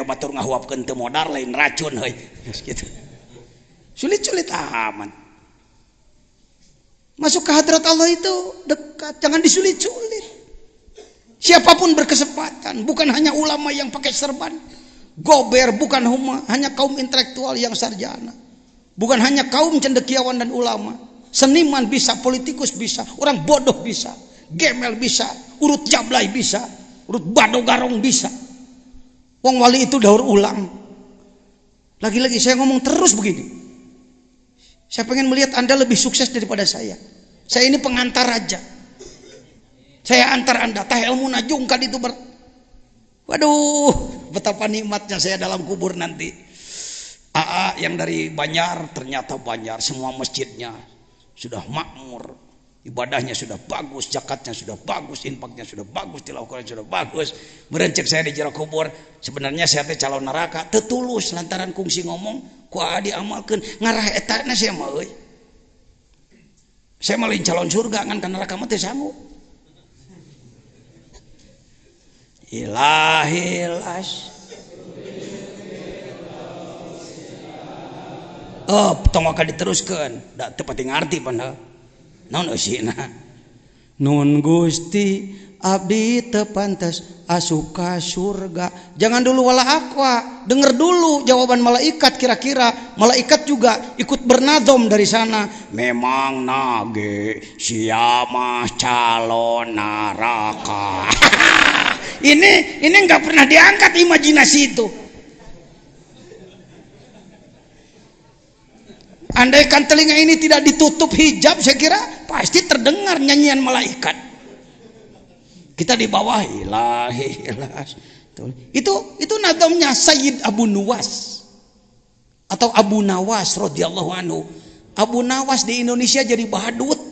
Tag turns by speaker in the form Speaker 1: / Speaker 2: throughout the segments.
Speaker 1: batur ngahuapkeun teu modar lain racun heuy gitu. Sulit-sulit aman. Masuk ke hadrat Allah itu dekat, jangan disulit-sulit. Siapapun berkesempatan, bukan hanya ulama yang pakai serban, gober bukan hanya kaum intelektual yang sarjana, bukan hanya kaum cendekiawan dan ulama, seniman bisa, politikus bisa, orang bodoh bisa, gemel bisa, urut jablay bisa, urut bado garong bisa. Wong wali itu daur ulang. Lagi-lagi saya ngomong terus begini. Saya pengen melihat Anda lebih sukses daripada saya. Saya ini pengantar aja. Saya antar Anda. Tah ilmu najung kan itu waduh, betapa nikmatnya saya dalam kubur nanti. AA yang dari Banjar, ternyata Banjar semua masjidnya sudah makmur, ibadahnya sudah bagus, zakatnya sudah bagus, infaknya sudah bagus, tilawahnya sudah bagus. Merencek saya di jero kubur, sebenarnya saya teh calon neraka, teu tulus lantaran kungsi ngomong ku diamalkeun ngarah etana saya mah euy. Saya mah lain calon surga ngan ka neraka mah teu sanggup. Ilahilas. Oh, tong ka diteruskeun, da teu pati ngarti pan. Naon eusina? Nun Gusti abdi teu pantes asup ka surga. Jangan dulu wala aqwa, denger dulu jawaban malaikat, kira-kira malaikat juga ikut bernadom dari sana. Memang nage siapa calon neraka. ini enggak pernah diangkat imajinasi itu. Andaikan telinga ini tidak ditutup hijab, saya kira pasti terdengar nyanyian malaikat. Kita di bawah ilahilas. Itu nadamnya Sayyid Abu Nuwas atau Abu Nawas radhiyallahu anhu. Abu Nawas di Indonesia jadi badut.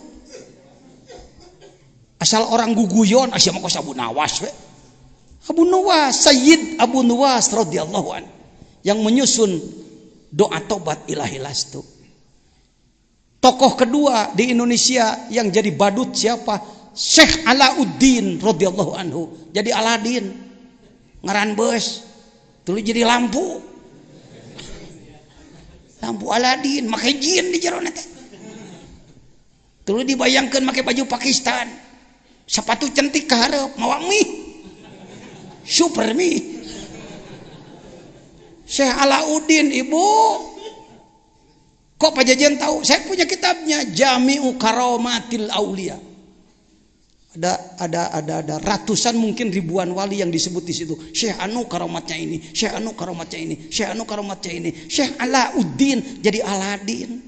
Speaker 1: Asal orang guguyon asal mah Abu Nawas we. Abu Nuwas, Sayyid Abu Nuwas radhiyallahu anhu yang menyusun doa tobat ilahilas itu. Tokoh kedua di Indonesia yang jadi badut siapa? Syekh Alauddin radhiyallahu anhu. Jadi Aladin. Ngaran beus. Tuluy jadi lampu. Lampu Aladin, make jin di jero teh. Tuluy dibayangkeun make baju Pakistan. Sepatu cantik ka hareup, mawa mie. Super mie. Syekh Alauddin, Ibu. Kok Pak Jajan tahu? Saya punya kitabnya Jami'u Karomatil Aulia. Ada ratusan mungkin ribuan wali yang disebut di situ. Syekh anu karomatnya ini, Syekh anu karomatnya ini, Syekh anu karomatnya ini. Syekh Alauddin jadi Aladin.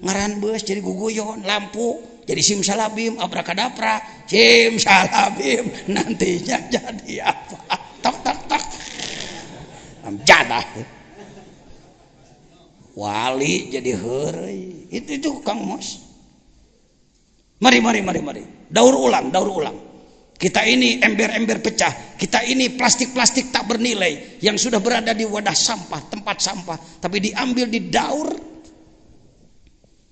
Speaker 1: Ngaran beus jadi guguyon, lampu jadi simsalabim, abrakadabra, simsalabim nantinya jadi apa? Tak tak tak. Jadah. Wali jadi heureuy. Itu Kang Mos. Mari. Daur ulang. Kita ini ember-ember pecah. Kita ini plastik-plastik tak bernilai yang sudah berada di wadah sampah, tempat sampah, tapi diambil, didaur,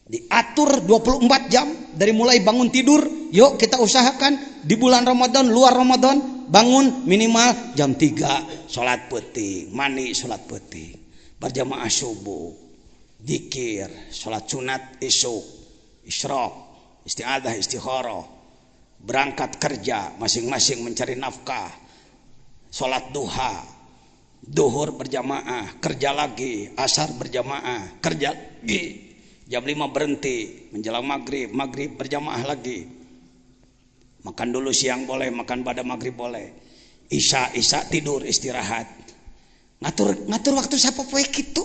Speaker 1: diatur 24 jam dari mulai bangun tidur. Yuk kita usahakan di bulan Ramadan, luar Ramadan, bangun minimal jam 3, salat penting, mandi salat penting, berjamaah subuh, zikir, salat sunat isuk, isyraq, isti'adzah, istikharah, berangkat kerja, masing-masing mencari nafkah, salat duha, duhur berjamaah, kerja lagi, asar berjamaah, kerja lagi, jam 5 berhenti, menjelang maghrib, maghrib berjamaah lagi, makan dulu siang boleh, makan pada maghrib boleh, isya tidur istirahat, ngatur waktu siapa poe kitu.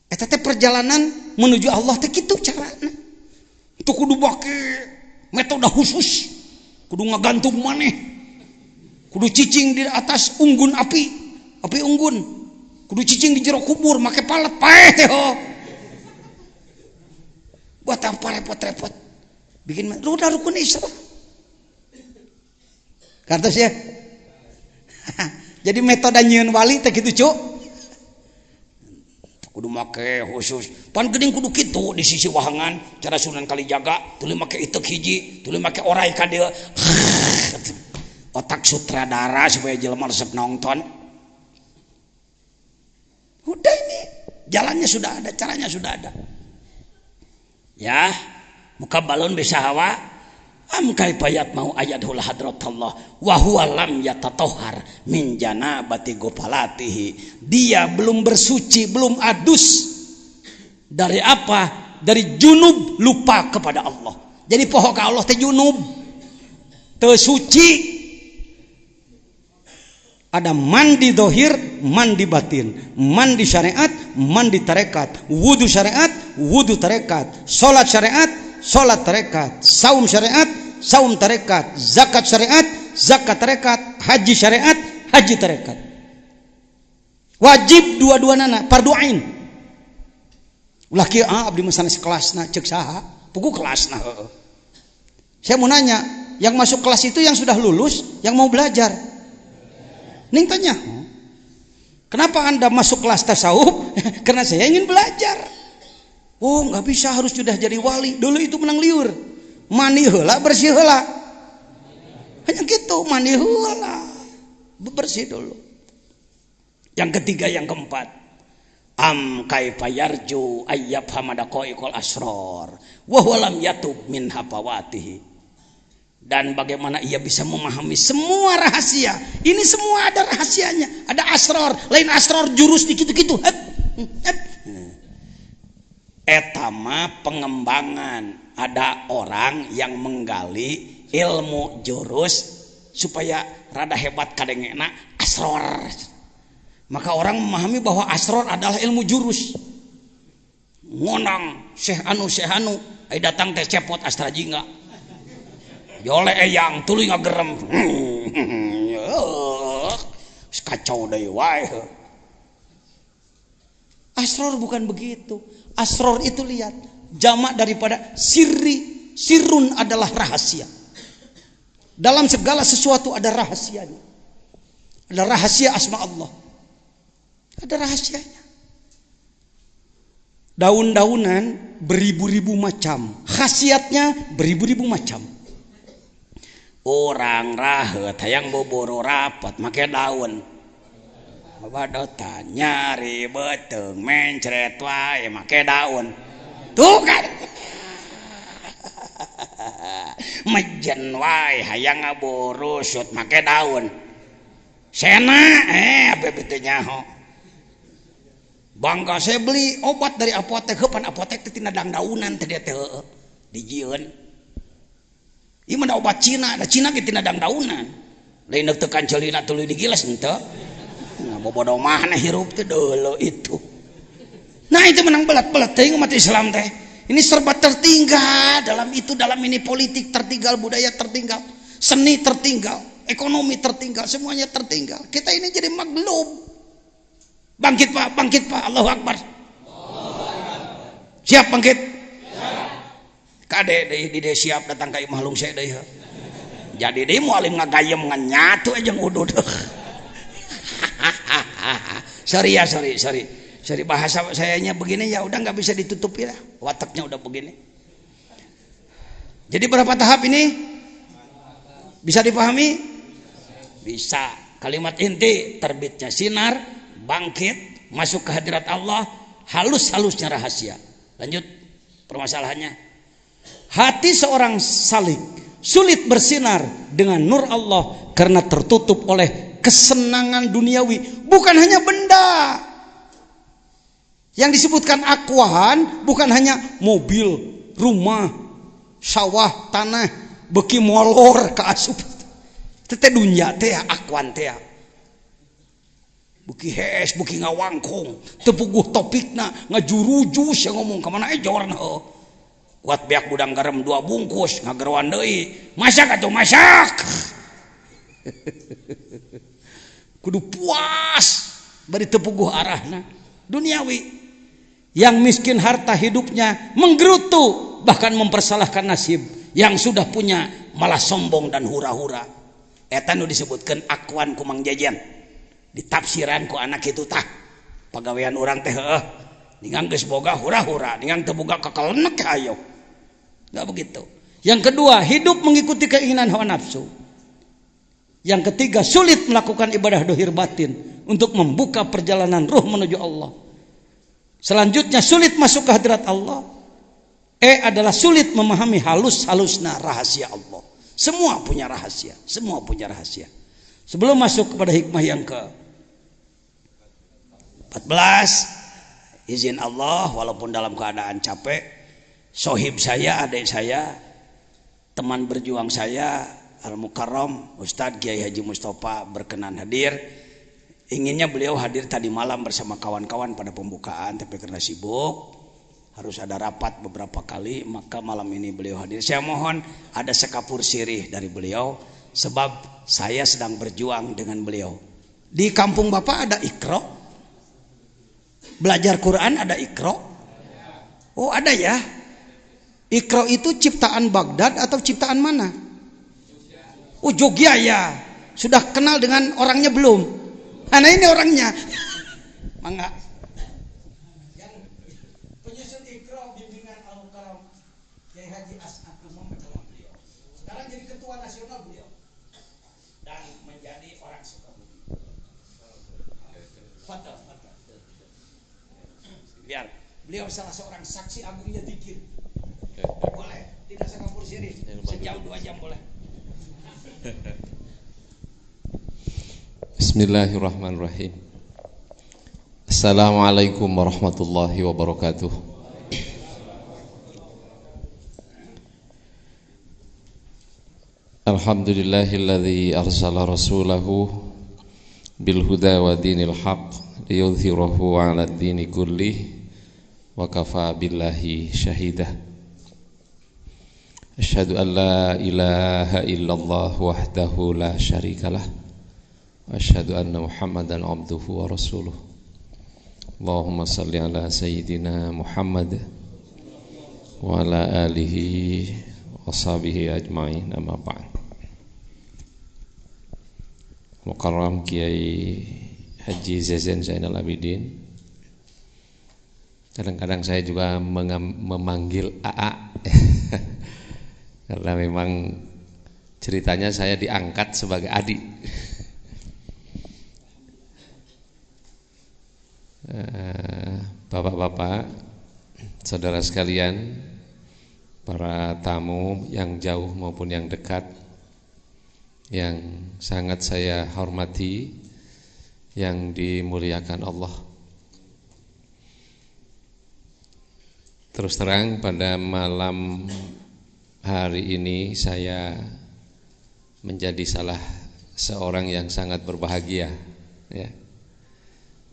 Speaker 1: Eta teh perjalanan menuju Allah teh kitu carana. Itu kudu make metode khusus. Kudu ngagantung maneh. Kudu cicing di atas unggun api unggun. Kudu cicing di jero kubur make palet paeh teh ho. Buat apa repot-repot? Bikin rukun Islam. Kartos ya. Jadi metode nyieun wali teh kitu, Cuk. Kudu make khusus pan geuning kudu kitu di sisi wahangan cara Sunan Kalijaga tuluy make itek hiji tuluy make orai ka dieu otak sutradara supaya jelema resep nonton. Udah ini jalannya sudah ada, caranya sudah ada. Ya, muka balon bisa hawa. Am kaifayat mau ayadul hadratullah wa huwa lam yatatahhar min janabati gopalatihi. Dia belum bersuci, belum adus dari apa? Dari junub, lupa kepada Allah. Jadi poho ka Allah teh junub, teu suci. Ada mandi dohir, mandi batin, mandi syariat, mandi tarekat, wudu syariat, wudu tarekat, solat syariat, solat tarekat, saum syariat, saum tarekat, zakat syariat, zakat tarekat, haji syariat, haji tarekat. Wajib dua-duana fardu ain. Ulah kieu abdi masana sekelasna ceuk saha? Pugu kelasna heueuh. Saya mau nanya, yang masuk kelas itu yang sudah lulus, yang mau belajar. Ning tanya, kenapa Anda masuk kelas tasawuf? Karena saya ingin belajar. Oh, nggak bisa, harus sudah jadi wali. Dulu itu menang liur. Mani heula, bersih heula. Hanya gitu, mani heula. Bersih dulu. Yang ketiga, yang keempat. Am kaifa yarju ayyab hamadaqaiqul asrar wa huwa lam yatub min hafawatihi. Dan bagaimana ia bisa memahami semua rahasia. Ini semua ada rahasianya. Ada asror. Lain asror jurus gitu-gitu. Etama pengembangan. Ada orang yang menggali ilmu jurus supaya rada hebat kadengena asror. Maka orang memahami bahwa asror adalah ilmu jurus. Ngonang Syekh Anu ai datang teh cepot astra jingga. Yole eyang tuluy ngagerem. Kacau deui wae. Asror bukan begitu. Asror itu lihat jamak daripada sirri. Sirrun adalah rahasia. Dalam segala sesuatu ada rahasianya. Ada rahasia asma Allah. Ada rahasianya. Daun-daunan beribu-ribu macam. Khasiatnya beribu-ribu macam. Orang rahet hayang boboro rapat make daun. Badotan nyari beteng mencret wae make daun. Tuh kan. Mejen wae hayang ngaboro sut make daun. Sena apa beuteung nyaho. Bangga saya beli obat dari apotek, heupan apotek teh tina dang-daunan teh dia teh dijieun. Ieu mah obat Cina, da Cina ge tina dang-daunan. Lain teu kancelina tuluy digiles henteu. Nah, bobodo mahna hirup teh deuleu itu. Nah, itu menang belat-belat teh umat Islam teh. Ini serba tertinggal dalam itu, dalam ini politik tertinggal, budaya tertinggal, seni tertinggal, ekonomi tertinggal, semuanya tertinggal. Kita ini jadi maglub. Bangkit Pak, Allahu Akbar. Siap bangkit. Kade di siap datang ka imah lung saya deui. Jadi deui mualim ngagayem ngan nyatu aja ngudud. Sorry. Bahasa sayanya begini ya udah nggak bisa ditutupi lah. Wataknya udah begini. Jadi berapa tahap ini? Bisa dipahami? Bisa. Kalimat inti terbitnya sinar, bangkit, masuk ke hadirat Allah, halus-halusnya rahasia. Lanjut permasalahannya. Hati seorang salik sulit bersinar dengan nur Allah karena tertutup oleh kesenangan duniawi. Bukan hanya benda. Yang disebutkan akwan bukan hanya mobil, rumah, sawah, tanah, beki molor ke asup. Tete dunya teh akwan teh. Buki hees, buki ngawangkung, tepuguh topikna, ngajurujus yang ngomong kemana jorna. Kuat beak budang garam 2 bungkus ngageruan deui. Masak atuh masak. Kudu puas bari tepuguh arahna. Duniawi. Yang miskin harta hidupnya menggerutu bahkan mempersalahkan nasib. Yang sudah punya malah sombong dan hura-hura. Eta nu disebutkeun akwan ku Mang Jejen. Di tafsiran ku anak itu tah. Pagawean urang teh heueuh. Ningang geus boga hura-hura, ningang teu boga kakalenek hayo. Nggak begitu. Yang kedua, hidup mengikuti keinginan hawa nafsu. Yang ketiga, sulit melakukan ibadah dohir batin untuk membuka perjalanan ruh menuju Allah. Selanjutnya, sulit masuk ke hadirat Allah. Adalah sulit memahami halus-halusna rahasia Allah. Semua punya rahasia, semua punya rahasia. Sebelum masuk kepada hikmah yang ke-14, izin Allah, walaupun dalam keadaan capek, sohib saya, adik saya, teman berjuang saya, Al-Mukarram Ustadz Kiai Haji Mustafa berkenan hadir. Inginnya beliau hadir tadi malam bersama kawan-kawan pada pembukaan, tapi karena sibuk harus ada rapat beberapa kali, maka malam ini beliau hadir. Saya mohon ada sekapur sirih dari beliau, sebab saya sedang berjuang dengan beliau. Di kampung Bapak ada Iqra? Belajar Quran ada Iqra? Oh ada ya. Iqra itu ciptaan Baghdad atau ciptaan mana? Oh Jogja ya. Sudah kenal dengan orangnya belum? Nah ini orangnya. Mangga. Penyusun Iqra bimbingan Al-Mukarram Kiai Haji As'ad Umam adalah beliau. Sekarang jadi ketua nasional beliau dan menjadi orang Sukabumi. Fadal. Biar beliau salah seorang saksi agungnya zikir. Boleh, tidak sekapur sirih. Sejam 2 jam boleh.
Speaker 2: Bismillahirrahmanirrahim. Assalamualaikum warahmatullahi wabarakatuh. Alhamdulillahilladzi arsala rasulahu bil huda wa dinil haq liyudhhirahu 'ala ad-dini kullih wa kafa billahi syahidah. Asyhadu an la ilaha illallah wahdahu la syarikalah wa asyhadu anna Muhammadan abduhu wa rasuluh. Allahumma salli ala sayyidina Muhammad wa ala alihi wa sahbihi ajma'in, amma ba'd. Mukarram Kiai Haji Zazen Zainal Abidin. Kadang-kadang saya juga memanggil AA karena memang ceritanya saya diangkat sebagai adik. Bapak-bapak, saudara sekalian, para tamu yang jauh maupun yang dekat, yang sangat saya hormati, yang dimuliakan Allah. Terus terang pada malam hari ini saya menjadi salah seorang yang sangat berbahagia, ya,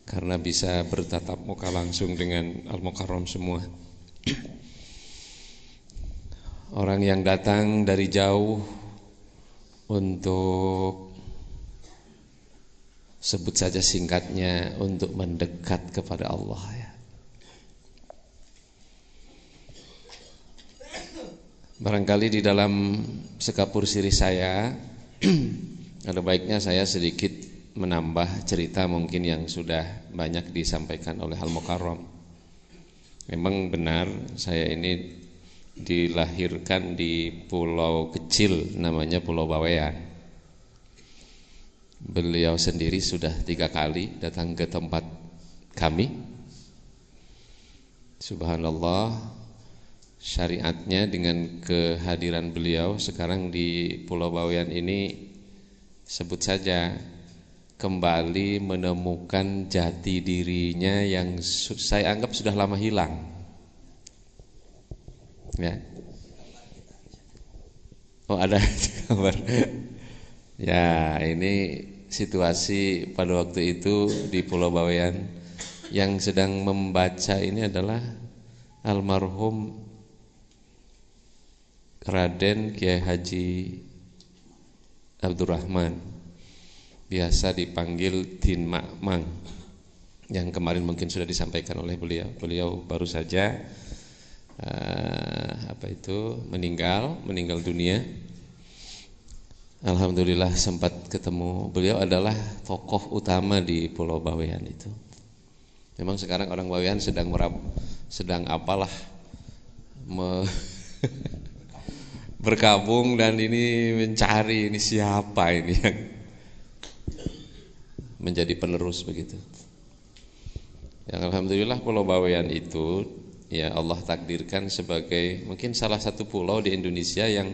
Speaker 2: karena bisa bertatap muka langsung dengan Al-Mukarram semua. Orang yang datang dari jauh untuk, sebut saja singkatnya, untuk mendekat kepada Allah, ya. Barangkali di dalam sekapur sirih saya ada baiknya saya sedikit menambah cerita mungkin yang sudah banyak disampaikan oleh Al-Mukarram. Memang benar, saya ini dilahirkan di pulau kecil namanya Pulau Bawean. Beliau sendiri sudah 3 kali datang ke tempat kami. Subhanallah, syariatnya dengan kehadiran beliau sekarang di Pulau Bawean ini, sebut saja kembali menemukan jati dirinya yang saya anggap sudah lama hilang, ya. Oh ada kabar. Ya, ini situasi pada waktu itu di Pulau Bawean. Yang sedang membaca ini adalah almarhum Raden Kiai Haji Abdurrahman, biasa dipanggil Din Makmang, yang kemarin mungkin sudah disampaikan oleh beliau. Beliau baru saja meninggal dunia. Alhamdulillah sempat ketemu. Beliau adalah tokoh utama di Pulau Bawean itu. Memang sekarang orang Bawean sedang berkabung dan ini mencari ini siapa ini yang menjadi penerus begitu. Yang alhamdulillah Pulau Bawean itu ya Allah takdirkan sebagai mungkin salah satu pulau di Indonesia yang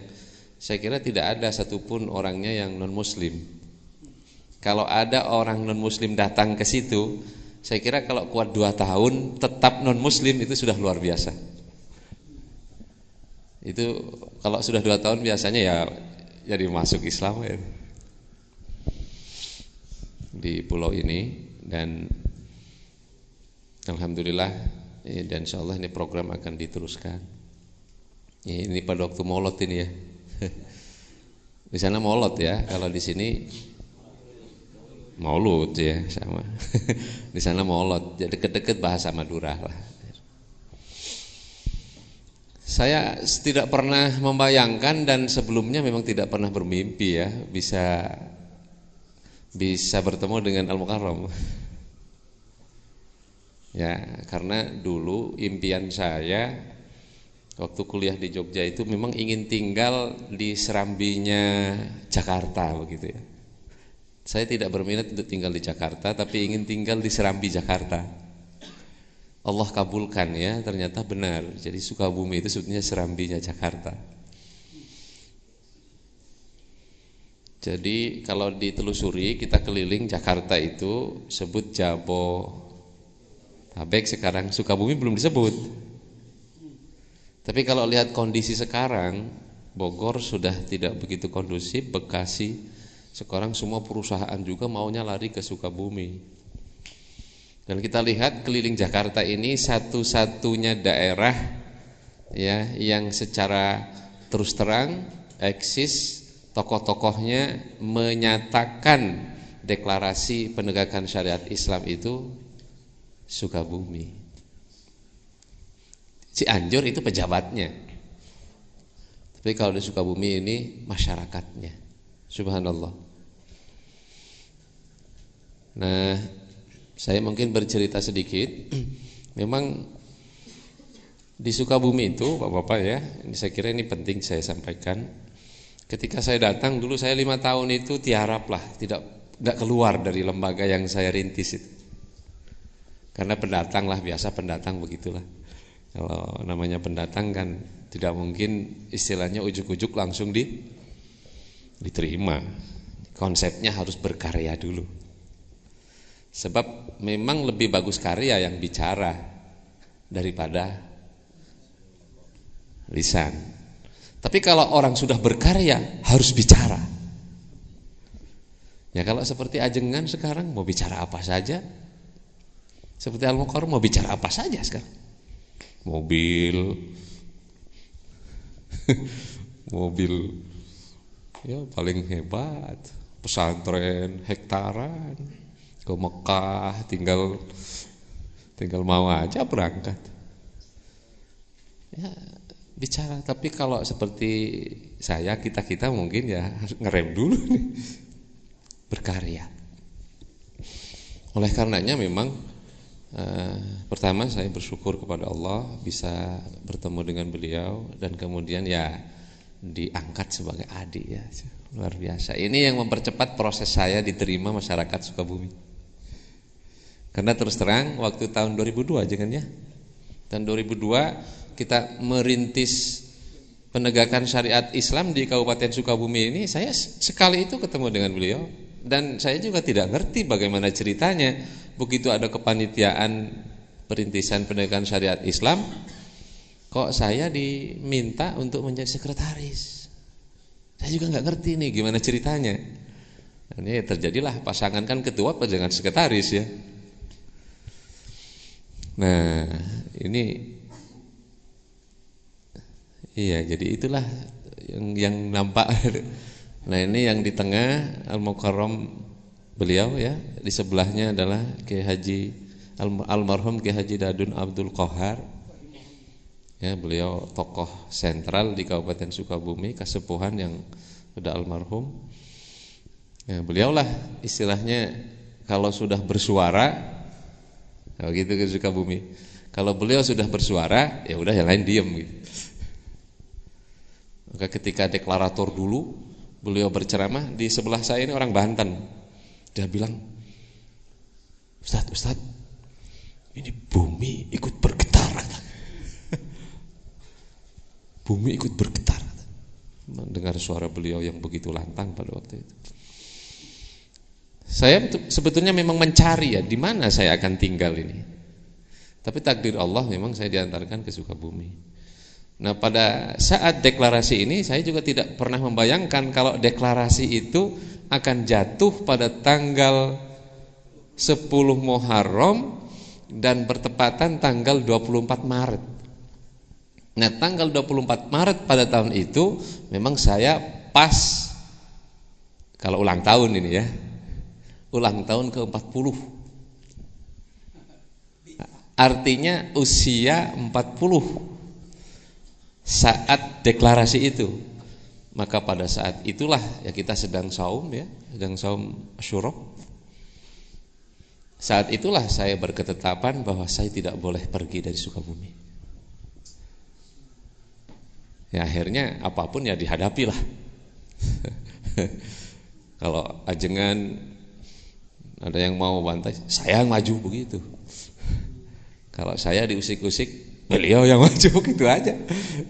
Speaker 2: saya kira tidak ada satupun orangnya yang non muslim. Kalau ada orang non muslim datang ke situ, saya kira kalau kuat 2 tahun tetap non muslim itu sudah luar biasa. Itu kalau sudah 2 tahun biasanya ya jadi masuk Islam ya. Di pulau ini, dan alhamdulillah dan insyaallah ini program akan diteruskan. Ini pada waktu Maulid ini ya. Di sana Maulid ya, kalau di sini Maulud ya sama. Di sana Maulid, jadi deket-deket bahasa Madura lah. Saya tidak pernah membayangkan dan sebelumnya memang tidak pernah bermimpi ya bisa bertemu dengan Al-Mukarram. Ya, karena dulu impian saya waktu kuliah di Jogja itu memang ingin tinggal di serambinya Jakarta begitu ya. Saya tidak berminat untuk tinggal di Jakarta, tapi ingin tinggal di serambi Jakarta. Allah kabulkan ya, ternyata benar. Jadi Sukabumi itu sebetulnya serambinya Jakarta. Jadi kalau ditelusuri kita keliling Jakarta itu sebut Jabodetabek, sekarang Sukabumi belum disebut. Tapi kalau lihat kondisi sekarang, Bogor sudah tidak begitu kondusif, Bekasi, sekarang semua perusahaan juga maunya lari ke Sukabumi. Dan kita lihat keliling Jakarta ini satu-satunya daerah ya yang secara terus terang eksis, tokoh-tokohnya menyatakan deklarasi penegakan syariat Islam itu Sukabumi. Cianjur itu pejabatnya, tapi kalau di Sukabumi ini masyarakatnya. Subhanallah. Nah, saya mungkin bercerita sedikit. Memang di Sukabumi itu Bapak-bapak ya, ini saya kira ini penting saya sampaikan. Ketika saya datang dulu, saya 5 tahun itu tiarap lah, tidak keluar dari lembaga yang saya rintis itu. Karena pendatang lah, biasa pendatang begitulah. Kalau namanya pendatang kan tidak mungkin istilahnya ujuk-ujuk langsung diterima. Konsepnya harus berkarya dulu. Sebab memang lebih bagus karya yang bicara daripada lisan. Tapi kalau orang sudah berkarya harus bicara. Ya kalau seperti Ajengan sekarang mau bicara apa saja. Seperti Al-Mukarram mau bicara apa saja sekarang. Mobil ya paling hebat, pesantren hektaran, ke Mekah tinggal mau aja berangkat. Ya bicara, tapi kalau seperti saya, kita mungkin ya harus ngerem dulu nih, berkarya. Oleh karenanya memang pertama saya bersyukur kepada Allah bisa bertemu dengan beliau dan kemudian ya diangkat sebagai adik ya, luar biasa. Ini yang mempercepat proses saya diterima masyarakat Sukabumi. Karena terus terang waktu tahun 2002 jangan ya, tahun 2002 kita merintis penegakan syariat Islam di Kabupaten Sukabumi ini, saya sekali itu ketemu dengan beliau dan saya juga tidak ngerti bagaimana ceritanya. Begitu ada kepanitiaan perintisan penegakan syariat Islam, kok saya diminta untuk menjadi sekretaris. Saya juga nggak ngerti nih gimana ceritanya. Ini terjadilah pasangan kan ketua dengan sekretaris ya. Nah ini iya, jadi itulah yang nampak. Nah ini yang di tengah Al-Mukarram beliau ya, di sebelahnya adalah Kiai Haji almarhum Kiai Haji Dadun Abdul Qahar. Ya, beliau tokoh sentral di Kabupaten Sukabumi, kasepuhan yang sudah almarhum. Ya, beliaulah istilahnya kalau sudah bersuara, kalau gitu ke Sukabumi. Kalau beliau sudah bersuara, ya udah yang lain diem gitu. Maka ketika deklarator dulu, beliau berceramah, di sebelah saya ini orang Banten. Dia bilang, Ustaz, ini bumi ikut bergetar. Bumi ikut bergetar. Mendengar suara beliau yang begitu lantang pada waktu itu. Saya sebetulnya memang mencari ya, di mana saya akan tinggal ini. Tapi takdir Allah memang saya diantarkan ke Sukabumi. Nah, pada saat deklarasi ini saya juga tidak pernah membayangkan kalau deklarasi itu akan jatuh pada tanggal 10 Muharram dan bertepatan tanggal 24 Maret. Nah, tanggal 24 Maret pada tahun itu memang saya pas kalau ulang tahun ini ya. Ulang tahun ke-40. Artinya usia 40 saat deklarasi itu. Maka pada saat itulah ya kita sedang saum ya, sedang saum Asyura. Saat itulah saya berketetapan bahwa saya tidak boleh pergi dari Sukabumi. Ya akhirnya apapun ya dihadapilah. Kalau ajengan ada yang mau bantai, saya yang maju begitu. Kalau saya diusik-usik, beliau yang maju begitu aja.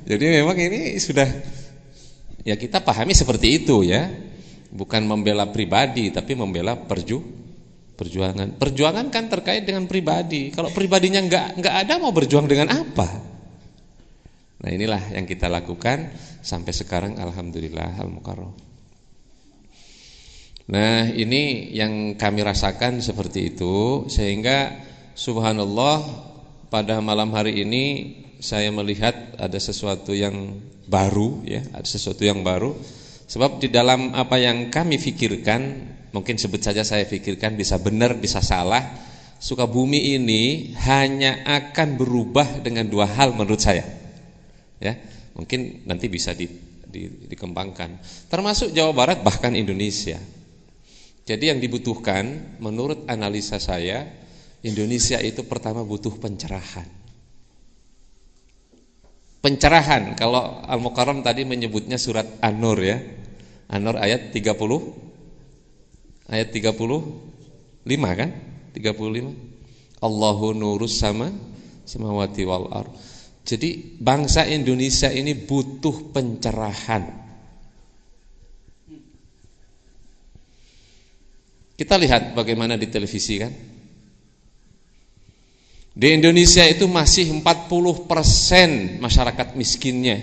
Speaker 2: Jadi memang ini sudah ya kita pahami seperti itu ya. Bukan membela pribadi tapi membela perjuangan. Perjuangan kan terkait dengan pribadi. Kalau pribadinya enggak ada mau berjuang dengan apa? Nah, inilah yang kita lakukan sampai sekarang alhamdulillah al-mukarram. Nah, ini yang kami rasakan seperti itu, sehingga subhanallah pada malam hari ini saya melihat ada sesuatu yang baru ya, ada sesuatu yang baru. Sebab di dalam apa yang kami pikirkan, mungkin sebut saja saya pikirkan, bisa benar bisa salah, Sukabumi ini hanya akan berubah dengan dua hal menurut saya. Ya, mungkin nanti bisa dikembangkan. Termasuk Jawa Barat bahkan Indonesia. Jadi yang dibutuhkan menurut analisa saya, Indonesia itu pertama butuh pencerahan. Pencerahan, kalau Al-Mukarram tadi menyebutnya surat An-Nur ya. An-Nur ayat 30. Ayat 35 kan? 35. Allahu nurus samawati wal ardh. Jadi bangsa Indonesia ini butuh pencerahan. Kita lihat bagaimana di televisi kan. Di Indonesia itu masih 40% masyarakat miskinnya.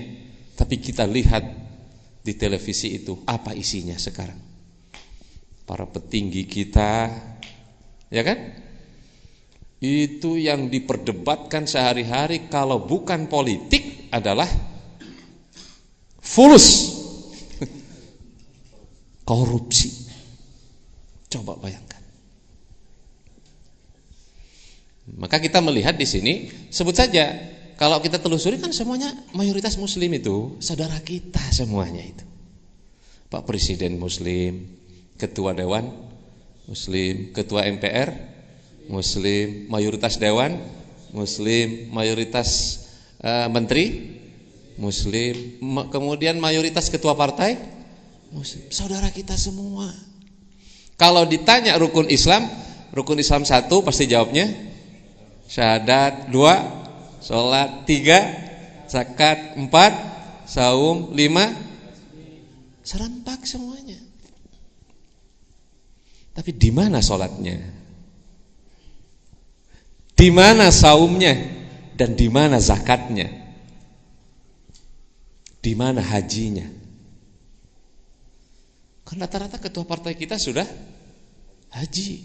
Speaker 2: Tapi kita lihat di televisi itu apa isinya sekarang. Para petinggi kita, ya kan? Itu yang diperdebatkan sehari-hari kalau bukan politik adalah fulus korupsi. Coba bayangkan. Maka kita melihat di sini, sebut saja kalau kita telusuri kan semuanya mayoritas muslim itu, saudara kita semuanya itu. Pak Presiden muslim, Ketua Dewan muslim, Ketua MPR muslim, mayoritas dewan muslim, mayoritas menteri muslim, kemudian mayoritas ketua partai muslim. Saudara kita semua. Kalau ditanya rukun Islam 1 pasti jawabnya syahadat, 2 sholat, 3 zakat, 4 saum, 5 serempak semuanya. Tapi di mana sholatnya? Di mana saumnya? Dan di mana zakatnya? Di mana hajinya? Kan rata-rata ketua partai kita sudah haji.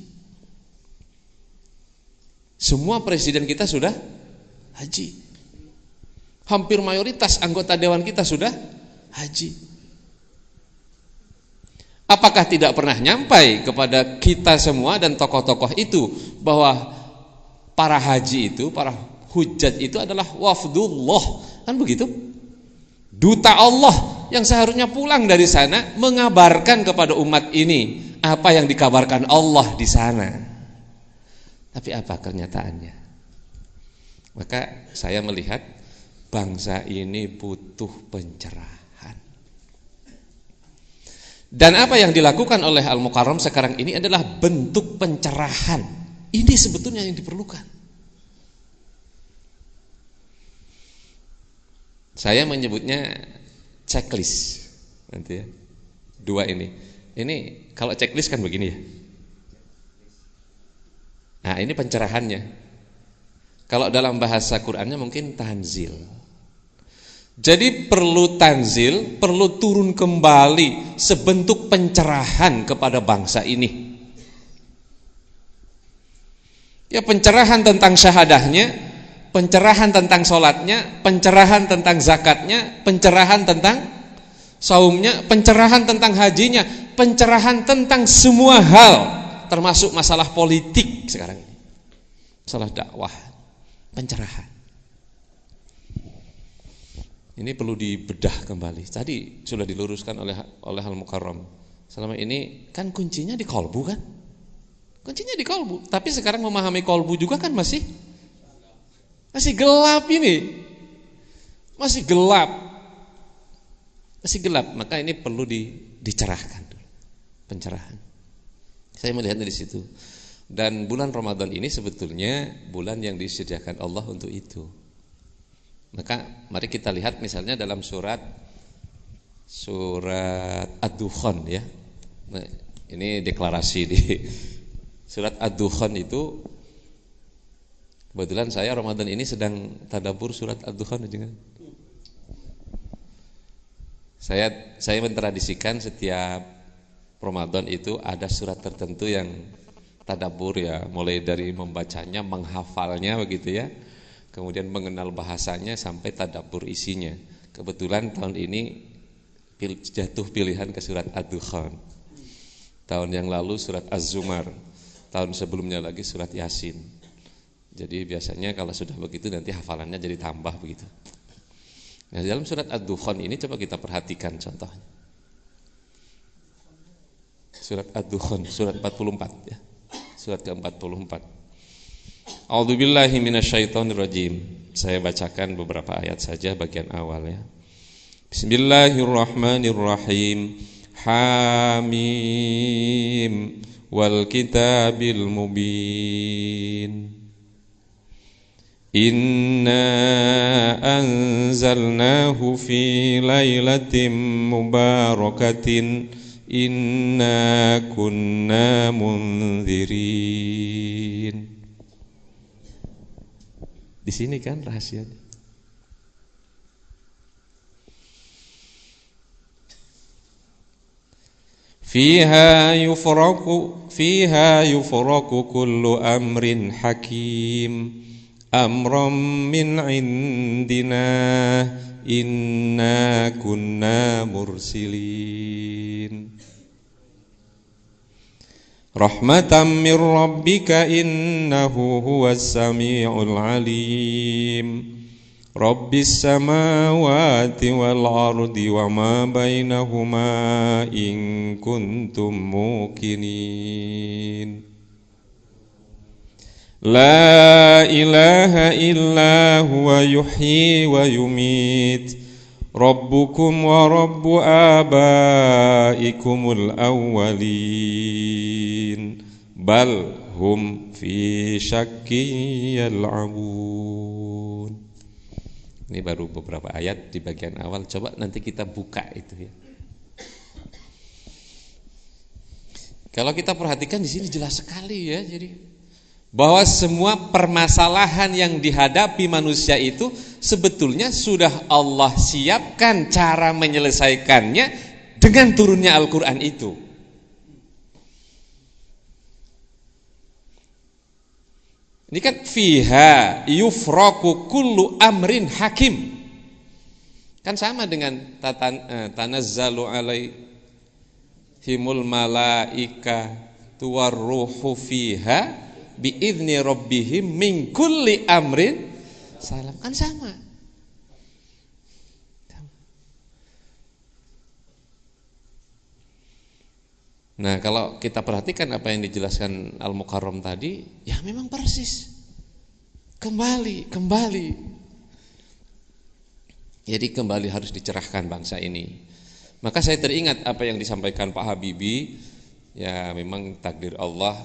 Speaker 2: Semua presiden kita sudah haji. Hampir mayoritas anggota dewan kita sudah haji. Apakah tidak pernah nyampai kepada kita semua dan tokoh-tokoh itu bahwa para haji itu, para hujjat itu adalah wafdullah, kan begitu? Duta Allah yang seharusnya pulang dari sana mengabarkan kepada umat ini apa yang dikabarkan Allah di sana. Tapi apa kenyataannya? Maka saya melihat bangsa ini butuh pencerahan. Dan apa yang dilakukan oleh Al-Mukarram sekarang ini adalah bentuk pencerahan. Ini sebetulnya yang diperlukan. Saya menyebutnya checklist nanti ya. Dua ini. Ini kalau checklist kan begini ya. Nah, ini pencerahannya. Kalau dalam bahasa Qur'annya mungkin tanzil. Jadi perlu tanzil, perlu turun kembali sebentuk pencerahan kepada bangsa ini. Ya, pencerahan tentang syahadahnya, pencerahan tentang sholatnya, pencerahan tentang zakatnya, pencerahan tentang saumnya, pencerahan tentang hajinya, pencerahan tentang semua hal, termasuk masalah politik sekarang ini, masalah dakwah, pencerahan. Ini perlu dibedah kembali. Tadi sudah diluruskan oleh Al-Mukarram. Selama ini kan kuncinya di kolbu kan? Kuncinya di kolbu. Tapi sekarang memahami kolbu juga kan masih gelap ini. Masih gelap. Masih gelap. Maka ini perlu dicerahkan dulu. Pencerahan. Saya melihatnya di situ. Dan bulan Ramadan ini sebetulnya bulan yang disediakan Allah untuk itu. Maka mari kita lihat misalnya dalam surat Ad-Dukhan ya. Nah, ini deklarasi di surat Ad-Dukhan itu. Kebetulan saya Ramadan ini sedang tadabbur surat Ad-Dukhan jangan. Saya mentradisikan setiap Ramadan itu ada surat tertentu yang tadabbur ya, mulai dari membacanya, menghafalnya begitu ya. Kemudian mengenal bahasanya sampai tadabbur isinya. Kebetulan tahun ini jatuh pilihan ke surat Ad-Dukhan. Tahun yang lalu surat Az-Zumar. Tahun sebelumnya lagi surat Yasin. Jadi biasanya kalau sudah begitu nanti hafalannya jadi tambah begitu. Nah, dalam surat Ad-Dukhan ini coba kita perhatikan contohnya. Surat Ad-Dukhan, surat 44 ya. Surat ke-44. A'udzubillahi minasyaitonirrajim. Saya bacakan beberapa ayat saja bagian awal ya. Bismillahirrahmanirrahim. Hamim wal kitabil mubin. Inna anzalnahu fi lailatin mubarakatin. Inna kunna munzirin. Di sini kan rahasianya. Fiha yufraku kullu amrin hakim amran min indina inna kunna mursilin. Rahmatan min rabbika innahu huwas sami'ul alim. Rabbis samawati wal ardi wa ma bainahuma in kuntum muqinin. La ilaha illa huwa yuhyi wa yumit. Rabbukum wa rabbu abaikumul awwalin bal hum fi syakki yal'abun. Ini baru beberapa ayat di bagian awal. Coba nanti kita buka itu ya. Kalau kita perhatikan di sini jelas sekali ya, jadi bahwa semua permasalahan yang dihadapi manusia itu sebetulnya sudah Allah siapkan cara menyelesaikannya dengan turunnya Al-Quran itu. Ini kan fiha yufraku kullu amrin hakim. Kan sama dengan tanazzalu alaihimul malaika tuwarruhu fiha bi'izni rabbihim min kulli amrin salam. Kan sama. Nah, kalau kita perhatikan apa yang dijelaskan Al-Mukarram tadi, ya memang persis. Kembali. Jadi kembali harus dicerahkan bangsa ini. Maka saya teringat apa yang disampaikan Pak Habibie, ya memang takdir Allah